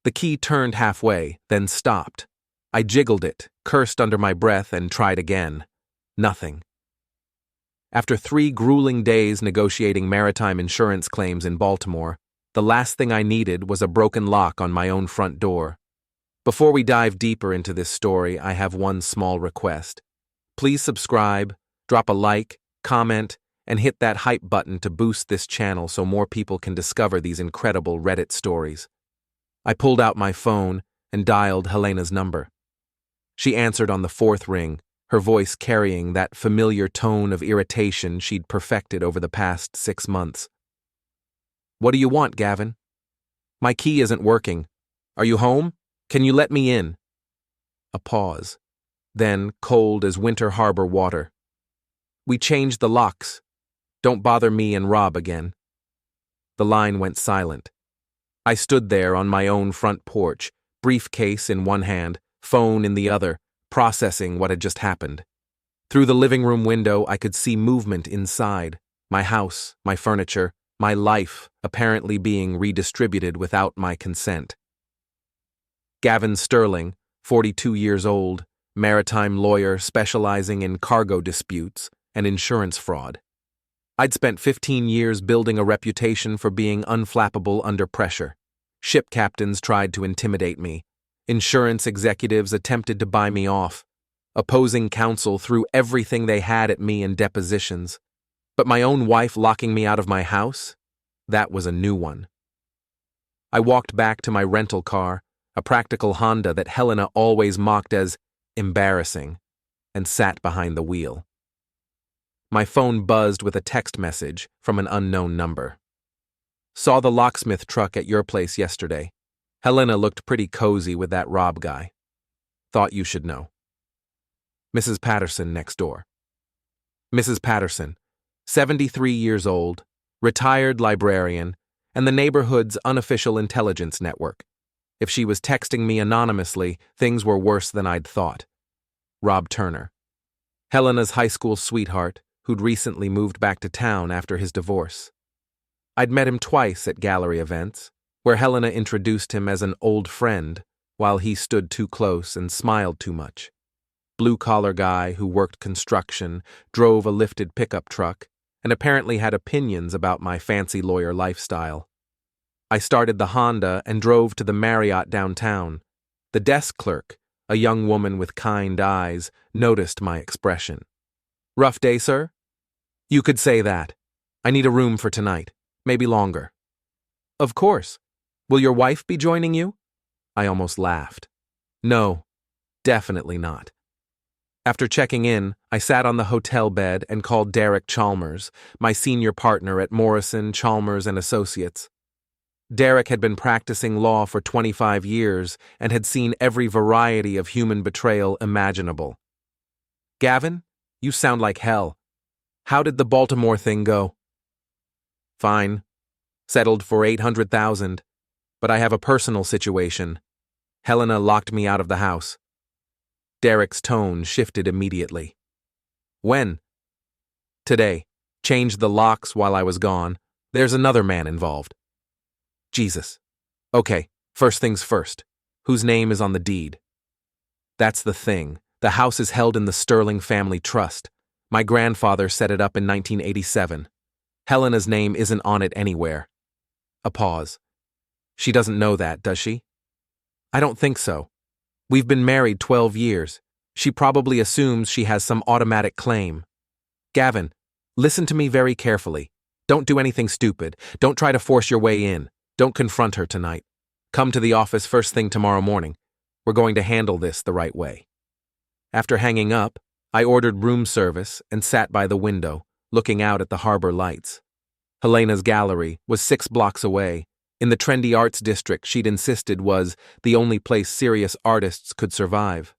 The key turned halfway, then stopped. I jiggled it, cursed under my breath, and tried again. Nothing. After 3 grueling days negotiating maritime insurance claims in Baltimore, the last thing I needed was a broken lock on my own front door. Before we dive deeper into this story, I have one small request. Please subscribe, drop a like, comment, and hit that hype button to boost this channel so more people can discover these incredible Reddit stories. I pulled out my phone and dialed Helena's number. She answered on the 4th ring, her voice carrying that familiar tone of irritation she'd perfected over the past 6 months. "What do you want, Gavin? My key isn't working. Are you home? Can you let me in?" A pause. Then, cold as winter harbor water. "We changed the locks. Don't bother me and Rob again." The line went silent. I stood there on my own front porch, briefcase in one hand, phone in the other, processing what had just happened. Through the living room window, I could see movement inside, my house, my furniture, my life apparently being redistributed without my consent. Gavin Sterling, 42 years old, maritime lawyer specializing in cargo disputes and insurance fraud. I'd spent 15 years building a reputation for being unflappable under pressure. Ship captains tried to intimidate me. Insurance executives attempted to buy me off. Opposing counsel threw everything they had at me in depositions. But my own wife locking me out of my house? That was a new one. I walked back to my rental car, a practical Honda that Helena always mocked as embarrassing, and sat behind the wheel. My phone buzzed with a text message from an unknown number. "Saw the locksmith truck at your place yesterday. Helena looked pretty cozy with that Rob guy. Thought you should know. Mrs. Patterson next door." Mrs. Patterson, 73 years old, retired librarian, and the neighborhood's unofficial intelligence network. If she was texting me anonymously, things were worse than I'd thought. Rob Turner, Helena's high school sweetheart, who'd recently moved back to town after his divorce. I'd met him twice at gallery events, where Helena introduced him as an old friend, while he stood too close and smiled too much. Blue-collar guy who worked construction, drove a lifted pickup truck, and apparently had opinions about my fancy lawyer lifestyle. I started the Honda and drove to the Marriott downtown. The desk clerk, a young woman with kind eyes, noticed my expression. "Rough day, sir?" "You could say that. I need a room for tonight, maybe longer." "Of course. Will your wife be joining you?" I almost laughed. "No, definitely not." After checking in, I sat on the hotel bed and called Derek Chalmers, my senior partner at Morrison, Chalmers & Associates. Derek had been practicing law for 25 years and had seen every variety of human betrayal imaginable. "Gavin, you sound like hell. How did the Baltimore thing go?" "Fine. Settled for $800,000. But I have a personal situation. Helena locked me out of the house." Derek's tone shifted immediately. "When?" "Today. Changed the locks while I was gone. There's another man involved." "Jesus. Okay, first things first. Whose name is on the deed?" "That's the thing. The house is held in the Sterling Family Trust. My grandfather set it up in 1987. Helena's name isn't on it anywhere." A pause. "She doesn't know that, does she?" "I don't think so. We've been married 12 years. She probably assumes she has some automatic claim." "Gavin, listen to me very carefully. Don't do anything stupid. Don't try to force your way in. Don't confront her tonight. Come to the office first thing tomorrow morning. We're going to handle this the right way." After hanging up, I ordered room service and sat by the window, looking out at the harbor lights. Helena's gallery was 6 blocks away, in the trendy arts district she'd insisted was the only place serious artists could survive.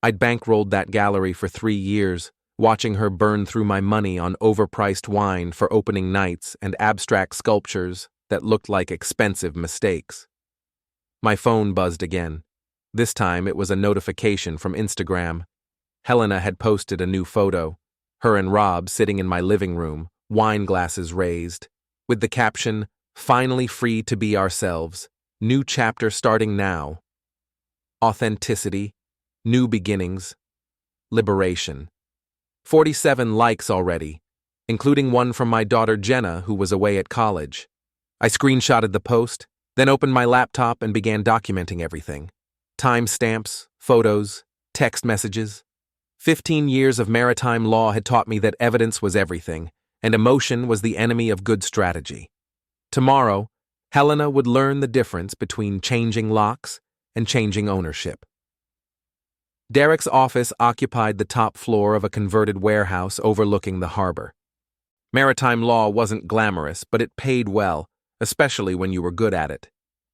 I'd bankrolled that gallery for 3 years, watching her burn through my money on overpriced wine for opening nights and abstract sculptures that looked like expensive mistakes. My phone buzzed again. This time it was a notification from Instagram. Helena had posted a new photo, her and Rob sitting in my living room, wine glasses raised, with the caption, "Finally free to be ourselves. New chapter starting now. Authenticity, new beginnings, liberation. 47 likes already, including one from my daughter Jenna, who was away at college. I screenshotted the post, then opened my laptop and began documenting everything. Timestamps, photos, text messages. 15 years of maritime law had taught me that evidence was everything, and emotion was the enemy of good strategy. Tomorrow, Helena would learn the difference between changing locks and changing ownership. Derek's office occupied the top floor of a converted warehouse overlooking the harbor. Maritime law wasn't glamorous, but it paid well, especially when you were good at it.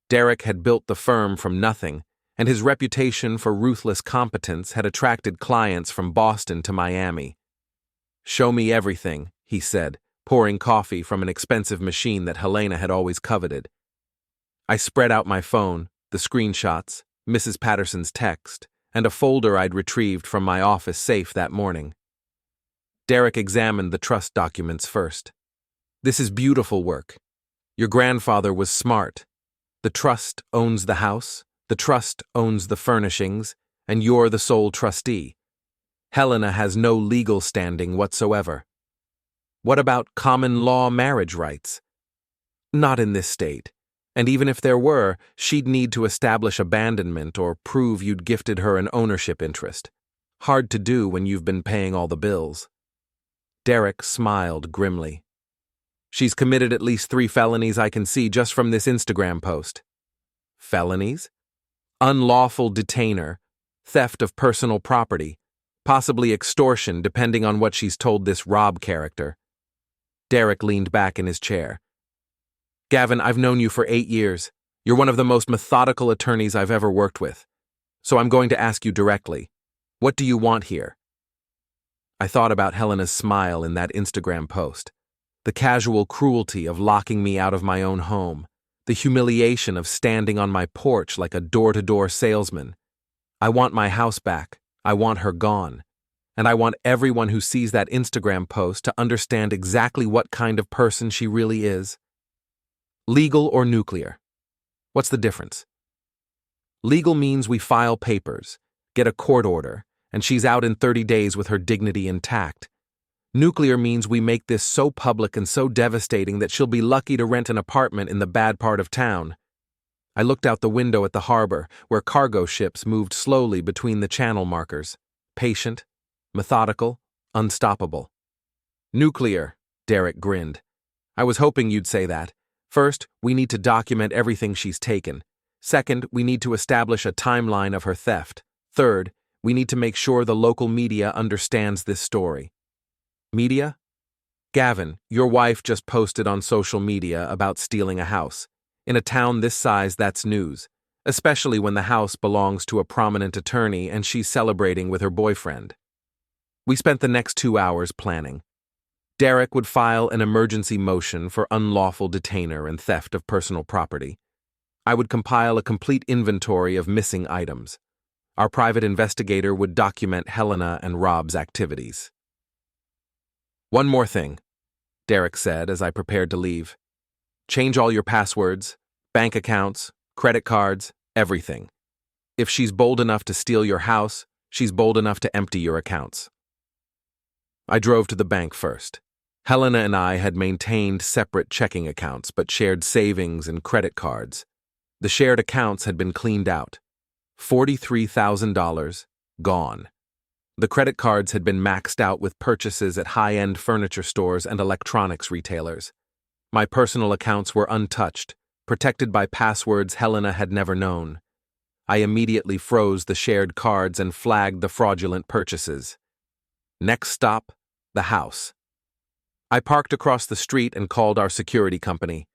Derek had built the firm from nothing, and his reputation for ruthless competence had attracted clients from Boston to Miami. "Show me everything," he said, pouring coffee from an expensive machine that Helena had always coveted. I spread out my phone, the screenshots, Mrs. Patterson's text, and a folder I'd retrieved from my office safe that morning. Derek examined the trust documents first. "This is beautiful work. Your grandfather was smart. The trust owns the house, the trust owns the furnishings, and you're the sole trustee. Helena has no legal standing whatsoever. What about common law marriage rights? Not in this state. And even if there were, she'd need to establish abandonment or prove you'd gifted her an ownership interest. Hard to do when you've been paying all the bills." Derek smiled grimly. "She's committed at least 3 felonies I can see just from this Instagram post." "Felonies?" "Unlawful detainer, theft of personal property, possibly extortion depending on what she's told this Rob character." Derek leaned back in his chair. "Gavin, I've known you for 8 years. You're one of the most methodical attorneys I've ever worked with. So I'm going to ask you directly. What do you want here?" I thought about Helena's smile in that Instagram post, the casual cruelty of locking me out of my own home, the humiliation of standing on my porch like a door-to-door salesman. I want my house back. I want her gone. And I want everyone who sees that Instagram post to understand exactly what kind of person she really is. Legal or nuclear? What's the difference? Legal means we file papers, get a court order, and she's out in 30 days with her dignity intact. Nuclear means we make this so public and so devastating that she'll be lucky to rent an apartment in the bad part of town. I looked out the window at the harbor, where cargo ships moved slowly between the channel markers. Patient, methodical, unstoppable. "Nuclear," Derek grinned. "I was hoping you'd say that. First, we need to document everything she's taken. Second, we need to establish a timeline of her theft. Third, we need to make sure the local media understands this story." "Media?" "Gavin, your wife just posted on social media about stealing a house. In a town this size, that's news, especially when the house belongs to a prominent attorney and she's celebrating with her boyfriend." We spent the next 2 hours planning. Derek would file an emergency motion for unlawful detainer and theft of personal property. I would compile a complete inventory of missing items. Our private investigator would document Helena and Rob's activities. "One more thing," Derek said as I prepared to leave. "Change all your passwords, bank accounts, credit cards, everything. If she's bold enough to steal your house, she's bold enough to empty your accounts." I drove to the bank first. Helena and I had maintained separate checking accounts but shared savings and credit cards. The shared accounts had been cleaned out. $43,000 gone. The credit cards had been maxed out with purchases at high-end furniture stores and electronics retailers. My personal accounts were untouched, protected by passwords Helena had never known. I immediately froze the shared cards and flagged the fraudulent purchases. Next stop, the house. I parked across the street and called our security company.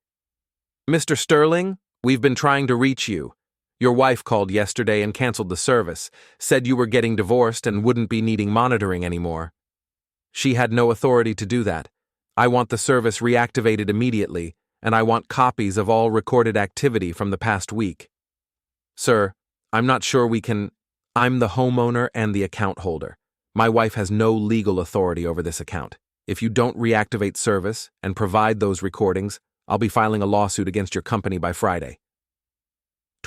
"Mr. Sterling, we've been trying to reach you. Your wife called yesterday and canceled the service, said you were getting divorced and wouldn't be needing monitoring anymore." "She had no authority to do that. I want the service reactivated immediately, and I want copies of all recorded activity from the past week." "Sir, I'm not sure we can. I'm the homeowner and the account holder. My wife has no legal authority over this account. If you don't reactivate service and provide those recordings, I'll be filing a lawsuit against your company by Friday."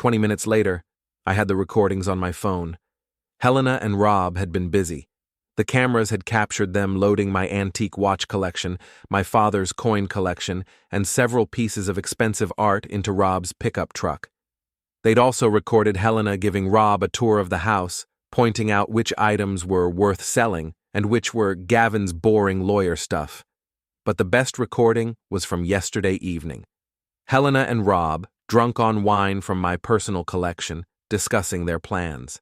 20 minutes later, I had the recordings on my phone. Helena and Rob had been busy. The cameras had captured them loading my antique watch collection, my father's coin collection, and several pieces of expensive art into Rob's pickup truck. They'd also recorded Helena giving Rob a tour of the house, pointing out which items were worth selling and which were Gavin's boring lawyer stuff. But the best recording was from yesterday evening. Helena and Rob, drunk on wine from my personal collection, discussing their plans.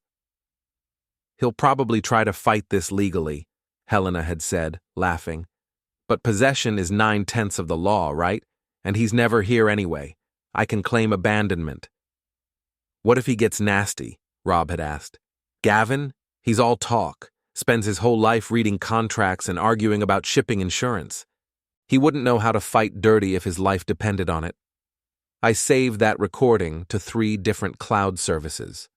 "He'll probably try to fight this legally," Helena had said, laughing. "But possession is 9/10 of the law, right? And he's never here anyway. I can claim abandonment." "What if he gets nasty?" Rob had asked. "Gavin? He's all talk, spends his whole life reading contracts and arguing about shipping insurance. He wouldn't know how to fight dirty if his life depended on it." I saved that recording to 3 different cloud services.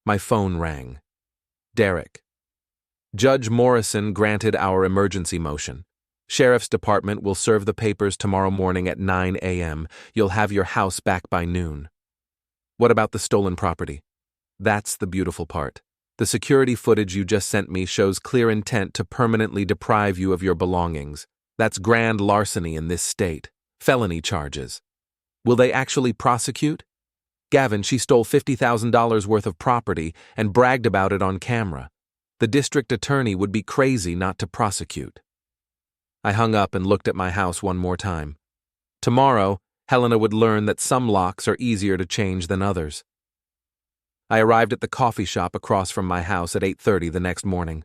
My phone rang. Derek. "Judge Morrison granted our emergency motion. Sheriff's Department will serve the papers tomorrow morning at 9 a.m. You'll have your house back by noon." "What about the stolen property?" "That's the beautiful part. The security footage you just sent me shows clear intent to permanently deprive you of your belongings. That's grand larceny in this state. Felony charges. Will they actually prosecute? Gavin, she stole $50,000 worth of property and bragged about it on camera. The district attorney would be crazy not to prosecute." I hung up and looked at my house one more time. Tomorrow, Helena would learn that some locks are easier to change than others. I arrived at the coffee shop across from my house at 8:30 the next morning.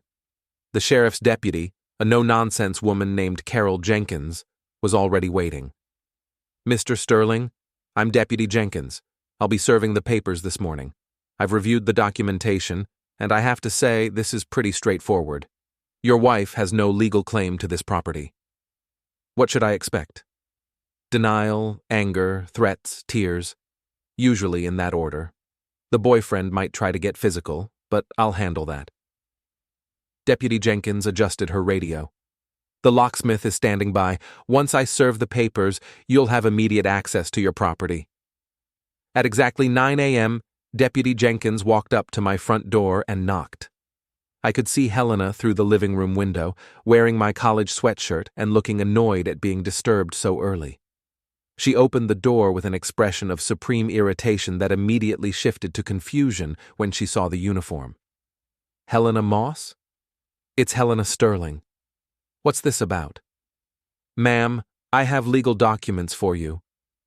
The sheriff's deputy, a no-nonsense woman named Carol Jenkins, was already waiting. "Mr. Sterling, I'm Deputy Jenkins. I'll be serving the papers this morning. I've reviewed the documentation, and I have to say this is pretty straightforward. Your wife has no legal claim to this property." "What should I expect?" "Denial, anger, threats, tears. Usually in that order. The boyfriend might try to get physical, but I'll handle that." Deputy Jenkins adjusted her radio. "The locksmith is standing by. Once I serve the papers, you'll have immediate access to your property." At exactly 9 a.m., Deputy Jenkins walked up to my front door and knocked. I could see Helena through the living room window, wearing my college sweatshirt and looking annoyed at being disturbed so early. She opened the door with an expression of supreme irritation that immediately shifted to confusion when she saw the uniform. "Helena Moss?" "It's Helena Sterling. What's this about?" "Ma'am, I have legal documents for you.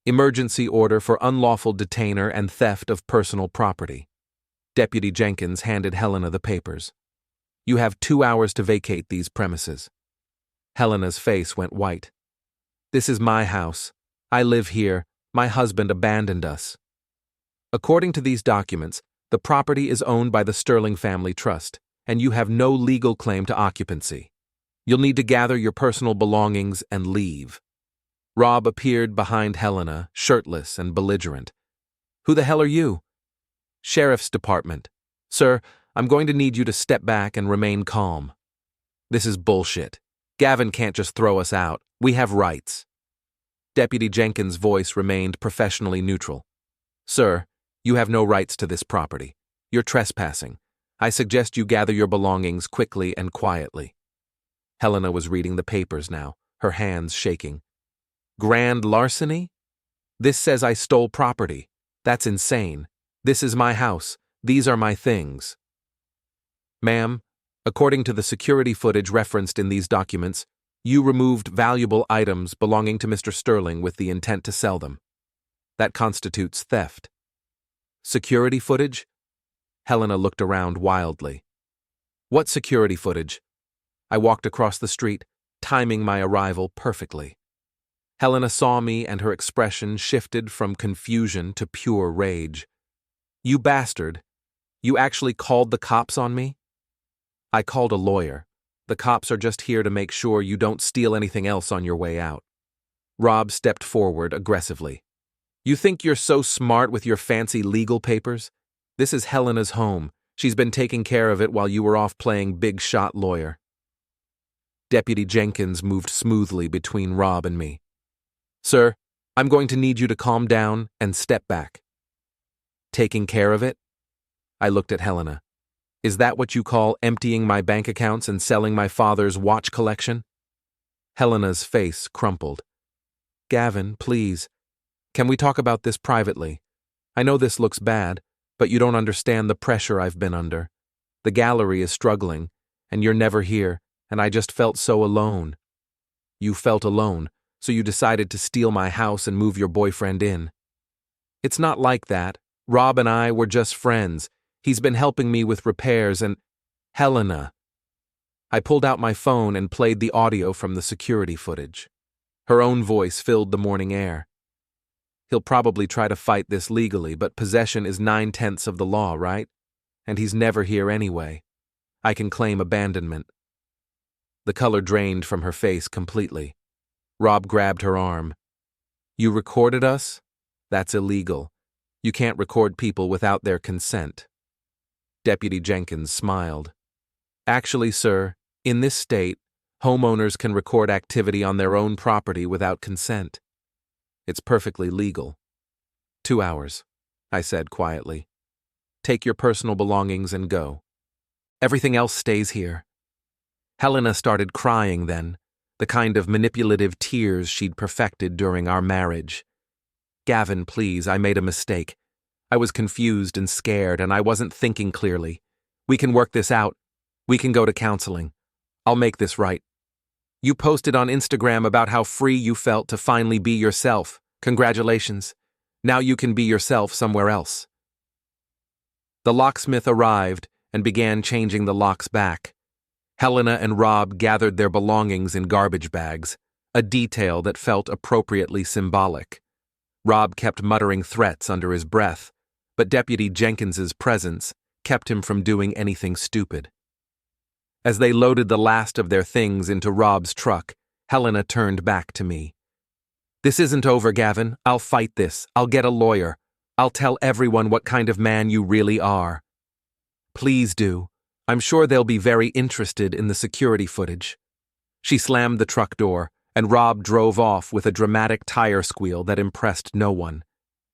Emergency order for unlawful detainer and theft of personal property." Deputy Jenkins handed Helena the papers. "You have 2 hours to vacate these premises." Helena's face went white. "This is my house. I live here. My husband abandoned us." "According to these documents, the property is owned by the Sterling Family Trust, and you have no legal claim to occupancy. You'll need to gather your personal belongings and leave." Rob appeared behind Helena, shirtless and belligerent. "Who the hell are you?" "Sheriff's Department. Sir, I'm going to need you to step back and remain calm." "This is bullshit. Gavin can't just throw us out. We have rights." Deputy Jenkins' voice remained professionally neutral. "Sir, you have no rights to this property. You're trespassing. I suggest you gather your belongings quickly and quietly." Helena was reading the papers now, her hands shaking. "Grand larceny? This says I stole property. That's insane. This is my house. These are my things." "Ma'am, according to the security footage referenced in these documents, you removed valuable items belonging to Mr. Sterling with the intent to sell them. That constitutes theft." "Security footage?" Helena looked around wildly. "What security footage?" I walked across the street, timing my arrival perfectly. Helena saw me and her expression shifted from confusion to pure rage. "You bastard! You actually called the cops on me?" "I called a lawyer. The cops are just here to make sure you don't steal anything else on your way out." Rob stepped forward aggressively. "You think you're so smart with your fancy legal papers? This is Helena's home. She's been taking care of it while you were off playing big shot lawyer." Deputy Jenkins moved smoothly between Rob and me. "Sir, I'm going to need you to calm down and step back." Taking care of it? I looked at Helena. Is that what you call emptying my bank accounts and selling my father's watch collection? Helena's face crumpled. Gavin, please. Can we talk about this privately? I know this looks bad, but you don't understand the pressure I've been under. The gallery is struggling, and you're never here, and I just felt so alone. You felt alone, so you decided to steal my house and move your boyfriend in. It's not like that. Rob and I were just friends. He's been helping me with repairs and… Helena. I pulled out my phone and played the audio from the security footage. Her own voice filled the morning air. He'll probably try to fight this legally, but possession is 9/10 of the law, right? And he's never here anyway. I can claim abandonment. The color drained from her face completely. Rob grabbed her arm. You recorded us? That's illegal. You can't record people without their consent. Deputy Jenkins smiled. Actually, sir, in this state, homeowners can record activity on their own property without consent. It's perfectly legal. 2 hours, I said quietly. Take your personal belongings and go. Everything else stays here. Helena started crying then, the kind of manipulative tears she'd perfected during our marriage. Gavin, please, I made a mistake. I was confused and scared, and I wasn't thinking clearly. We can work this out. We can go to counseling. I'll make this right. You posted on Instagram about how free you felt to finally be yourself. Congratulations. Now you can be yourself somewhere else. The locksmith arrived and began changing the locks back. Helena and Rob gathered their belongings in garbage bags, a detail that felt appropriately symbolic. Rob kept muttering threats under his breath, but Deputy Jenkins's presence kept him from doing anything stupid. As they loaded the last of their things into Rob's truck, Helena turned back to me. This isn't over, Gavin. I'll fight this. I'll get a lawyer. I'll tell everyone what kind of man you really are. Please do. I'm sure they'll be very interested in the security footage. She slammed the truck door, and Rob drove off with a dramatic tire squeal that impressed no one.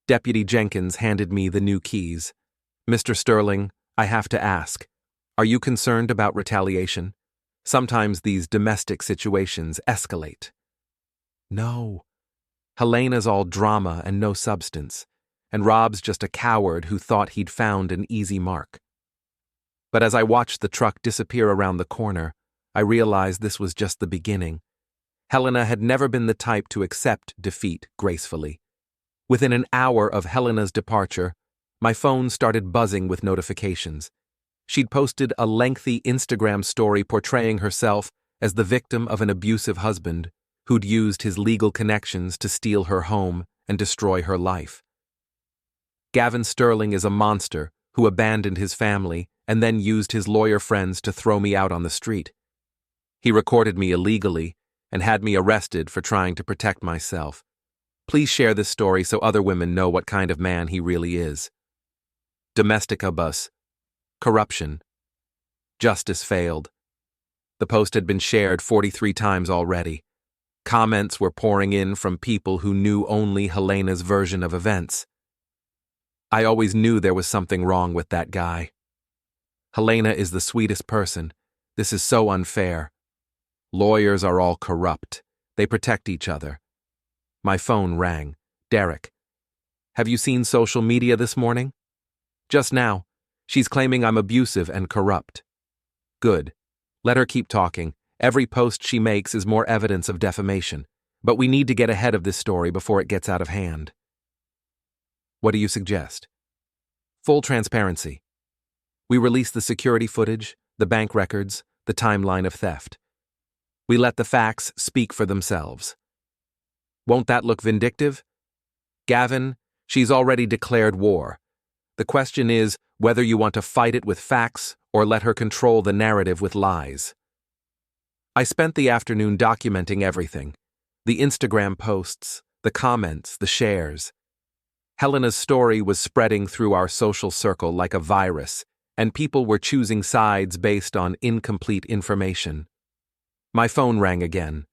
Deputy Jenkins handed me the new keys. Mr. Sterling, I have to ask, are you concerned about retaliation? Sometimes these domestic situations escalate. No. Helena's all drama and no substance, and Rob's just a coward who thought he'd found an easy mark. But as I watched the truck disappear around the corner, I realized this was just the beginning. Helena had never been the type to accept defeat gracefully. Within an hour of Helena's departure, my phone started buzzing with notifications. She'd posted a lengthy Instagram story portraying herself as the victim of an abusive husband who'd used his legal connections to steal her home and destroy her life. Gavin Sterling is a monster who abandoned his family and then used his lawyer friends to throw me out on the street. He recorded me illegally and had me arrested for trying to protect myself. Please share this story so other women know what kind of man he really is. Domestic abuse. Corruption. Justice failed. The post had been shared 43 times already. Comments were pouring in from people who knew only Helena's version of events. I always knew there was something wrong with that guy. Helena is the sweetest person. This is so unfair. Lawyers are all corrupt. They protect each other. My phone rang. Derek. Have you seen social media this morning? Just now. She's claiming I'm abusive and corrupt. Good. Let her keep talking. Every post she makes is more evidence of defamation. But we need to get ahead of this story before it gets out of hand. What do you suggest? Full transparency. We release the security footage, the bank records, the timeline of theft. We let the facts speak for themselves. Won't that look vindictive? Gavin, she's already declared war. The question is whether you want to fight it with facts or let her control the narrative with lies. I spent the afternoon documenting everything. The Instagram posts, the comments, the shares. Helena's story was spreading through our social circle like a virus, and people were choosing sides based on incomplete information. My phone rang again.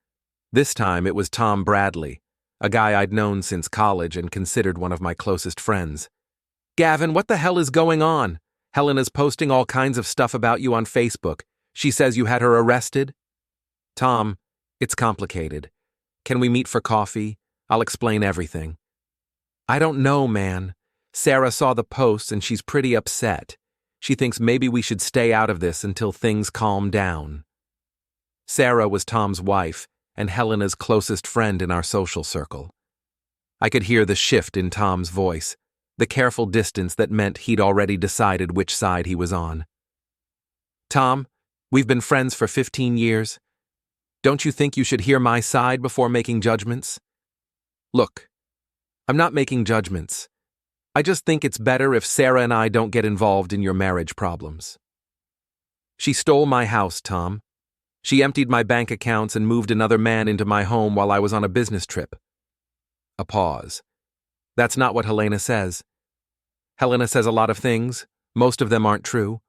This time it was Tom Bradley, a guy I'd known since college and considered one of my closest friends. Gavin, what the hell is going on? Helena's posting all kinds of stuff about you on Facebook. She says you had her arrested. Tom, it's complicated. Can we meet for coffee? I'll explain everything. I don't know, man. Sarah saw the posts and she's pretty upset. She thinks maybe we should stay out of this until things calm down. Sarah was Tom's wife and Helena's closest friend in our social circle. I could hear the shift in Tom's voice, the careful distance that meant he'd already decided which side he was on. Tom, we've been friends for 15 years. Don't you think you should hear my side before making judgments? Look, I'm not making judgments. I just think it's better if Sarah and I don't get involved in your marriage problems. She stole my house, Tom. She emptied my bank accounts and moved another man into my home while I was on a business trip. A pause. That's not what Helena says. Helena says a lot of things. Most of them aren't true.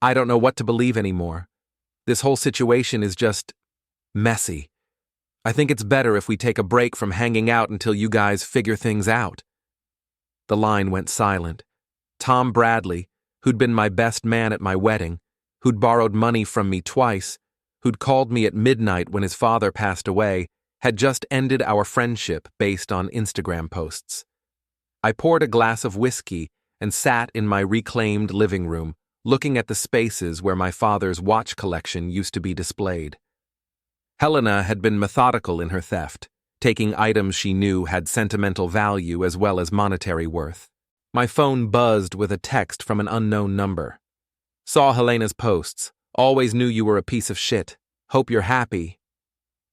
I don't know what to believe anymore. This whole situation is just messy. I think it's better if we take a break from hanging out until you guys figure things out. The line went silent. Tom Bradley, who'd been my best man at my wedding, who'd borrowed money from me twice, who'd called me at midnight when his father passed away, had just ended our friendship based on Instagram posts. I poured a glass of whiskey and sat in my reclaimed living room, looking at the spaces where my father's watch collection used to be displayed. Helena had been methodical in her theft, taking items she knew had sentimental value as well as monetary worth. My phone buzzed with a text from an unknown number. Saw Helena's posts. Always knew you were a piece of shit. Hope you're happy.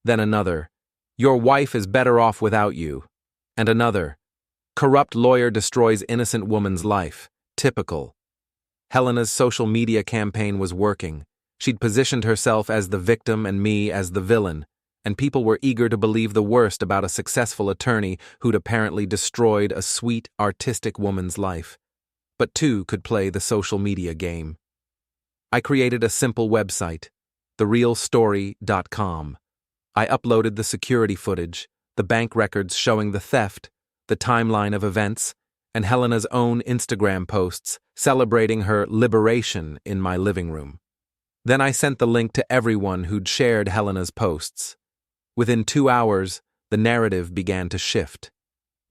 Then another. Your wife is better off without you. And another. Corrupt lawyer destroys innocent woman's life. Typical. Helena's social media campaign was working. She'd positioned herself as the victim and me as the villain, and people were eager to believe the worst about a successful attorney who'd apparently destroyed a sweet, artistic woman's life. But two could play the social media game. I created a simple website, therealstory.com. I uploaded the security footage, the bank records showing the theft, the timeline of events, and Helena's own Instagram posts celebrating her liberation in my living room. Then I sent the link to everyone who'd shared Helena's posts. Within 2 hours, the narrative began to shift.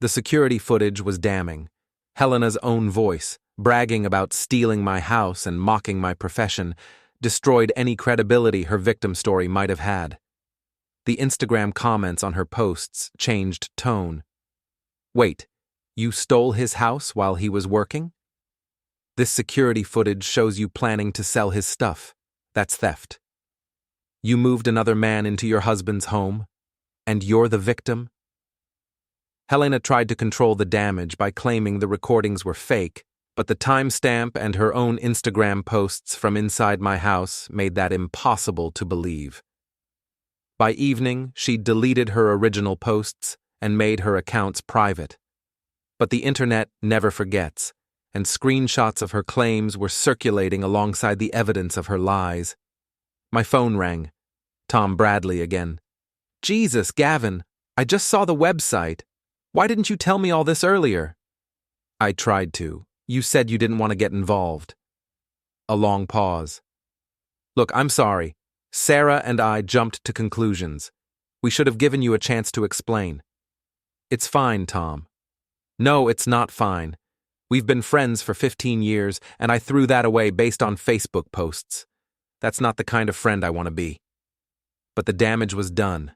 The security footage was damning. Helena's own voice, bragging about stealing my house and mocking my profession, destroyed any credibility her victim story might have had. The Instagram comments on her posts changed tone. Wait, you stole his house while he was working? This security footage shows you planning to sell his stuff. That's theft. You moved another man into your husband's home, and you're the victim? Helena tried to control the damage by claiming the recordings were fake, but the timestamp and her own Instagram posts from inside my house made that impossible to believe. By evening, she'd deleted her original posts and made her accounts private. But the internet never forgets, and screenshots of her claims were circulating alongside the evidence of her lies. My phone rang. Tom Bradley again. Jesus, Gavin, I just saw the website. Why didn't you tell me all this earlier? I tried to. You said you didn't want to get involved. A long pause. Look, I'm sorry. Sarah and I jumped to conclusions. We should have given you a chance to explain. It's fine, Tom. No, it's not fine. We've been friends for 15 years, and I threw that away based on Facebook posts. That's not the kind of friend I want to be. But the damage was done.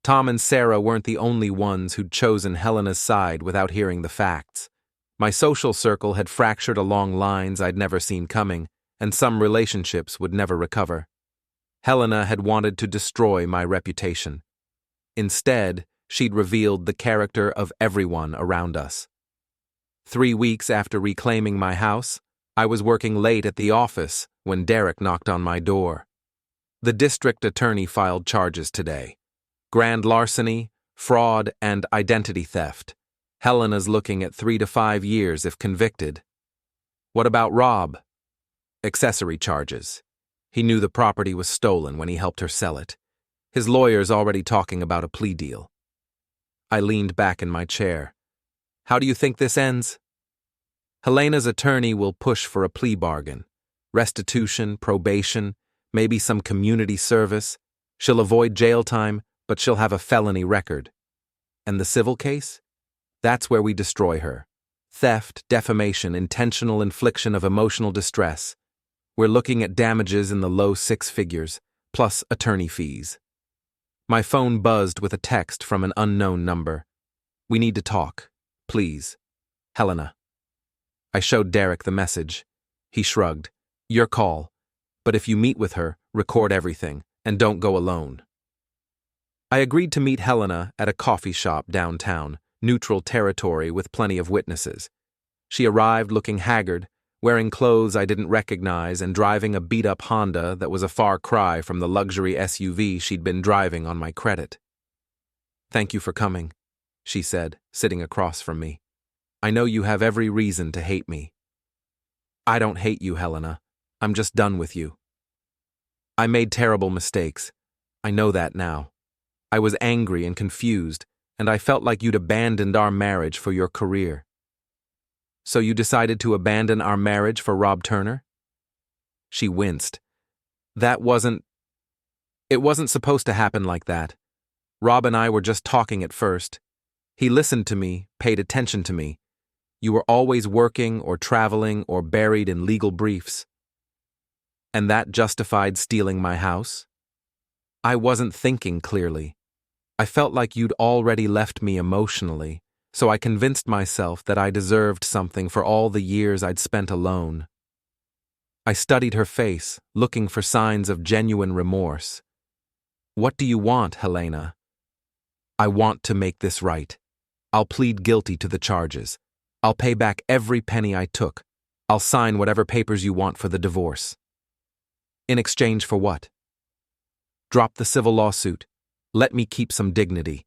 Tom and Sarah weren't the only ones who'd chosen Helena's side without hearing the facts. My social circle had fractured along lines I'd never seen coming, and some relationships would never recover. Helena had wanted to destroy my reputation. Instead, she'd revealed the character of everyone around us. 3 weeks after reclaiming my house, I was working late at the office when Derek knocked on my door. The district attorney filed charges today. Grand larceny, fraud, and identity theft. Helena's looking at 3 to 5 years if convicted. What about Rob? Accessory charges. He knew the property was stolen when he helped her sell it. His lawyer's already talking about a plea deal. I leaned back in my chair. How do you think this ends? Helena's attorney will push for a plea bargain. Restitution, probation, maybe some community service. She'll avoid jail time, but she'll have a felony record. And the civil case? That's where we destroy her. Theft, defamation, intentional infliction of emotional distress. We're looking at damages in the low 6 figures, plus attorney fees. My phone buzzed with a text from an unknown number. We need to talk. Please. Helena. I showed Derek the message. He shrugged. Your call. But if you meet with her, record everything, and don't go alone. I agreed to meet Helena at a coffee shop downtown, neutral territory with plenty of witnesses. She arrived looking haggard, wearing clothes I didn't recognize and driving a beat-up Honda that was a far cry from the luxury SUV she'd been driving on my credit. Thank you for coming, she said, sitting across from me. I know you have every reason to hate me. I don't hate you, Helena. I'm just done with you. I made terrible mistakes. I know that now. I was angry and confused, and I felt like you'd abandoned our marriage for your career. So you decided to abandon our marriage for Rob Turner? She winced. It wasn't supposed to happen like that. Rob and I were just talking at first. He listened to me, paid attention to me. You were always working or traveling or buried in legal briefs. And that justified stealing my house? I wasn't thinking clearly. I felt like you'd already left me emotionally, so I convinced myself that I deserved something for all the years I'd spent alone. I studied her face, looking for signs of genuine remorse. What do you want, Helena? I want to make this right. I'll plead guilty to the charges. I'll pay back every penny I took. I'll sign whatever papers you want for the divorce. In exchange for what? Drop the civil lawsuit. Let me keep some dignity.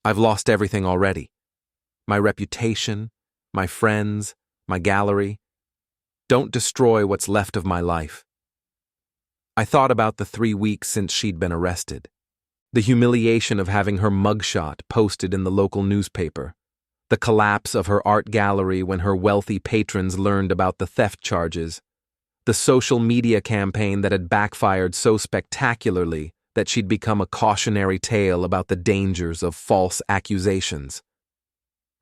I've lost everything already. My reputation, my friends, my gallery. Don't destroy what's left of my life. I thought about the 3 weeks since she'd been arrested. The humiliation of having her mugshot posted in the local newspaper. The collapse of her art gallery when her wealthy patrons learned about the theft charges. The social media campaign that had backfired so spectacularly that she'd become a cautionary tale about the dangers of false accusations.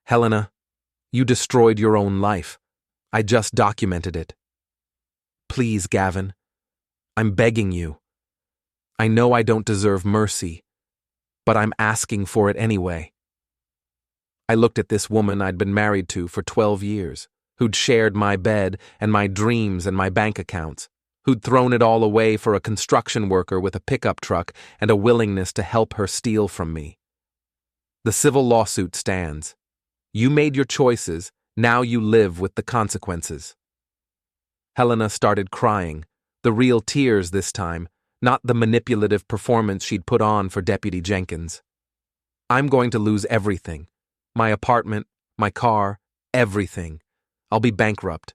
Helena, you destroyed your own life. I just documented it. Please, Gavin. I'm begging you. I know I don't deserve mercy, but I'm asking for it anyway. I looked at this woman I'd been married to for 12 years, who'd shared my bed and my dreams and my bank accounts, who'd thrown it all away for a construction worker with a pickup truck and a willingness to help her steal from me. The civil lawsuit stands. You made your choices, now you live with the consequences. Helena started crying, the real tears this time, not the manipulative performance she'd put on for Deputy Jenkins. I'm going to lose everything. My apartment, my car, everything. I'll be bankrupt.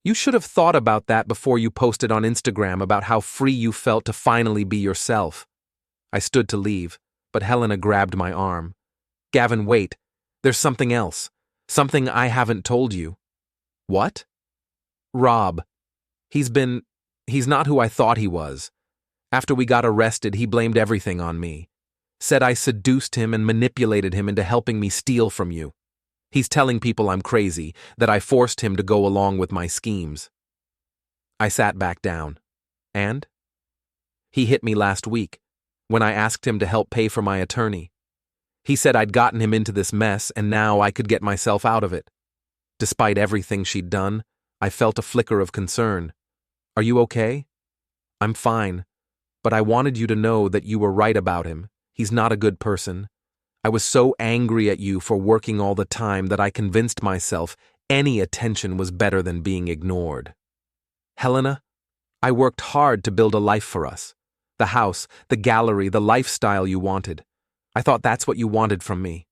You should have thought about that before you posted on Instagram about how free you felt to finally be yourself. I stood to leave, but Helena grabbed my arm. Gavin, wait. There's something else. Something I haven't told you. What? Rob. He's not who I thought he was. After we got arrested, he blamed everything on me. Said I seduced him and manipulated him into helping me steal from you. He's telling people I'm crazy, that I forced him to go along with my schemes. I sat back down. And? He hit me last week, when I asked him to help pay for my attorney. He said I'd gotten him into this mess and now I could get myself out of it. Despite everything she'd done, I felt a flicker of concern. Are you okay? I'm fine, but I wanted you to know that you were right about him. He's not a good person. I was so angry at you for working all the time that I convinced myself any attention was better than being ignored. Helena, I worked hard to build a life for us. The house, the gallery, the lifestyle you wanted. I thought that's what you wanted from me.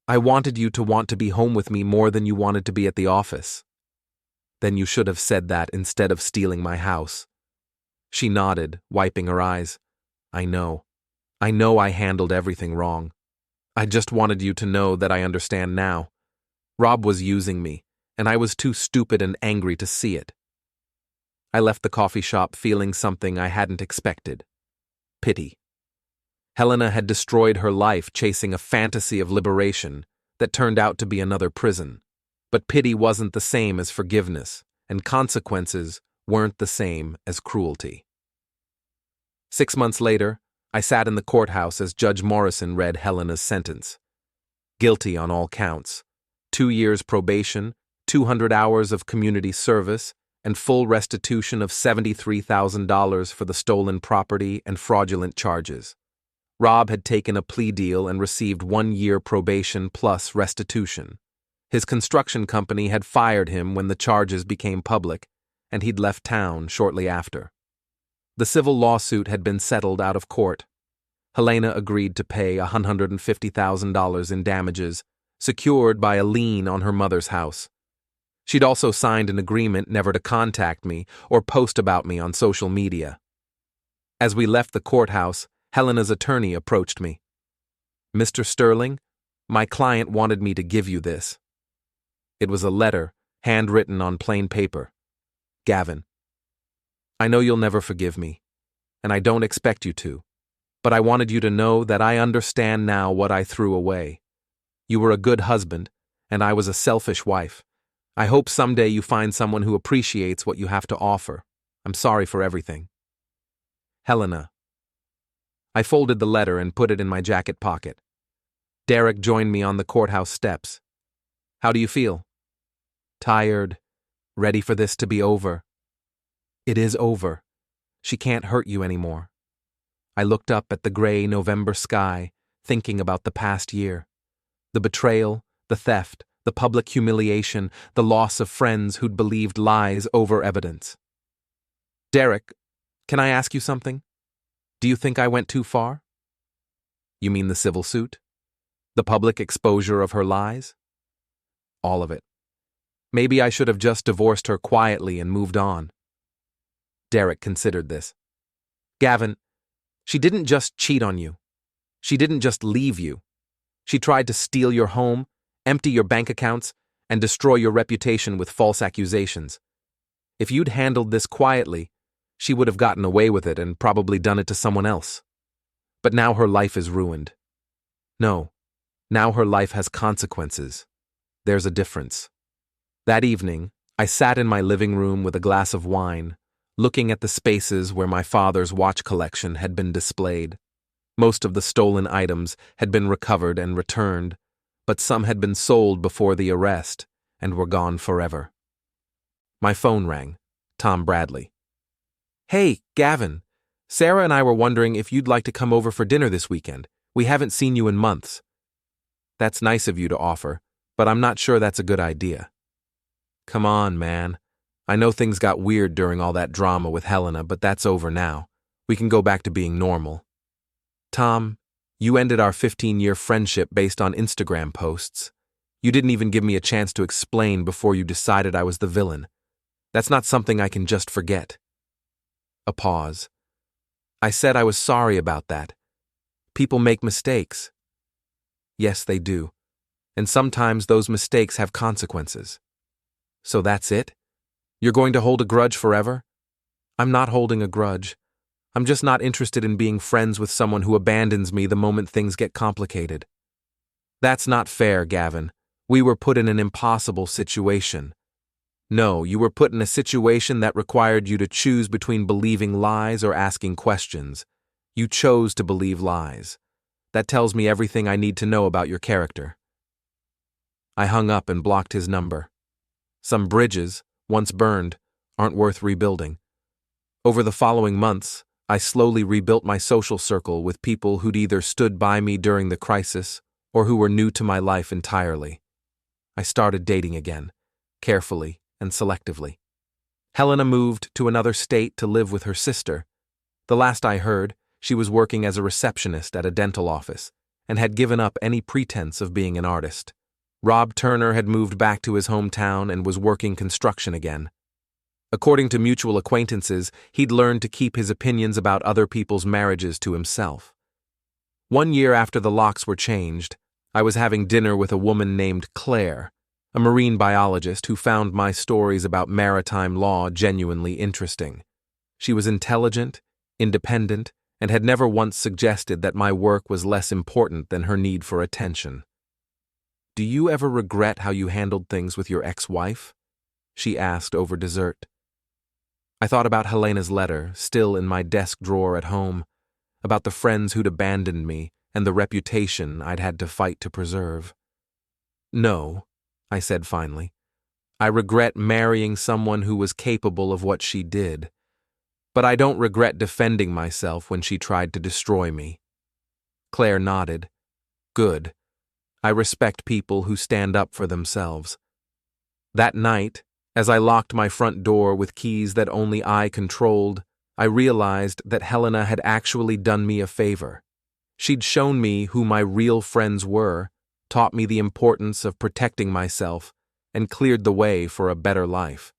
I wanted you to want to be home with me more than you wanted to be at the office. Then you should have said that instead of stealing my house. She nodded, wiping her eyes. I know. I know I handled everything wrong. I just wanted you to know that I understand now. Rob was using me, and I was too stupid and angry to see it. I left the coffee shop feeling something I hadn't expected: pity. Helena had destroyed her life chasing a fantasy of liberation that turned out to be another prison. But pity wasn't the same as forgiveness, and consequences weren't the same as cruelty. 6 months later, I sat in the courthouse as Judge Morrison read Helena's sentence. Guilty on all counts: 2 years probation, 200 hours of community service, and full restitution of $73,000 for the stolen property and fraudulent charges. Rob had taken a plea deal and received 1 year probation plus restitution. His construction company had fired him when the charges became public, and he'd left town shortly after. The civil lawsuit had been settled out of court. Helena agreed to pay $150,000 in damages, secured by a lien on her mother's house. She'd also signed an agreement never to contact me or post about me on social media. As we left the courthouse, Helena's attorney approached me. "Mr. Sterling, my client wanted me to give you this." It was a letter, handwritten on plain paper. "Gavin, I know you'll never forgive me, and I don't expect you to, but I wanted you to know that I understand now what I threw away. You were a good husband, and I was a selfish wife. I hope someday you find someone who appreciates what you have to offer. I'm sorry for everything. Helena." I folded the letter and put it in my jacket pocket. Derek joined me on the courthouse steps. "How do you feel?" "Tired. Ready for this to be over." "It is over. She can't hurt you anymore." I looked up at the gray November sky, thinking about the past year. The betrayal, the theft, the public humiliation, the loss of friends who'd believed lies over evidence. "Derek, can I ask you something? Do you think I went too far?" "You mean the civil suit? The public exposure of her lies?" "All of it. Maybe I should have just divorced her quietly and moved on." Derek considered this. "Gavin, she didn't just cheat on you. She didn't just leave you. She tried to steal your home, empty your bank accounts, and destroy your reputation with false accusations. If you'd handled this quietly, she would have gotten away with it and probably done it to someone else. But now her life is ruined. No, now her life has consequences. There's a difference." That evening, I sat in my living room with a glass of wine, looking at the spaces where my father's watch collection had been displayed. Most of the stolen items had been recovered and returned, but some had been sold before the arrest and were gone forever. My phone rang. Tom Bradley. "Hey, Gavin. Sarah and I were wondering if you'd like to come over for dinner this weekend. We haven't seen you in months." "That's nice of you to offer, but I'm not sure that's a good idea." "Come on, man. I know things got weird during all that drama with Helena, but that's over now. We can go back to being normal." "Tom, you ended our 15-year friendship based on Instagram posts. You didn't even give me a chance to explain before you decided I was the villain. That's not something I can just forget." A pause. "I said I was sorry about that. People make mistakes." "Yes, they do. And sometimes those mistakes have consequences." "So that's it? You're going to hold a grudge forever?" "I'm not holding a grudge. I'm just not interested in being friends with someone who abandons me the moment things get complicated." "That's not fair, Gavin. We were put in an impossible situation." "No, you were put in a situation that required you to choose between believing lies or asking questions. You chose to believe lies. That tells me everything I need to know about your character." I hung up and blocked his number. Some bridges, once burned, aren't worth rebuilding. Over the following months, I slowly rebuilt my social circle with people who'd either stood by me during the crisis or who were new to my life entirely. I started dating again, carefully and selectively. Helena moved to another state to live with her sister. The last I heard, she was working as a receptionist at a dental office and had given up any pretense of being an artist. Rob Turner had moved back to his hometown and was working construction again. According to mutual acquaintances, he'd learned to keep his opinions about other people's marriages to himself. 1 year after the locks were changed, I was having dinner with a woman named Claire, a marine biologist who found my stories about maritime law genuinely interesting. She was intelligent, independent, and had never once suggested that my work was less important than her need for attention. "Do you ever regret how you handled things with your ex-wife?" she asked over dessert. I thought about Helena's letter, still in my desk drawer at home, about the friends who'd abandoned me and the reputation I'd had to fight to preserve. "No," I said finally. "I regret marrying someone who was capable of what she did. But I don't regret defending myself when she tried to destroy me." Claire nodded. "Good. I respect people who stand up for themselves." That night, as I locked my front door with keys that only I controlled, I realized that Helena had actually done me a favor. She'd shown me who my real friends were, taught me the importance of protecting myself, and cleared the way for a better life.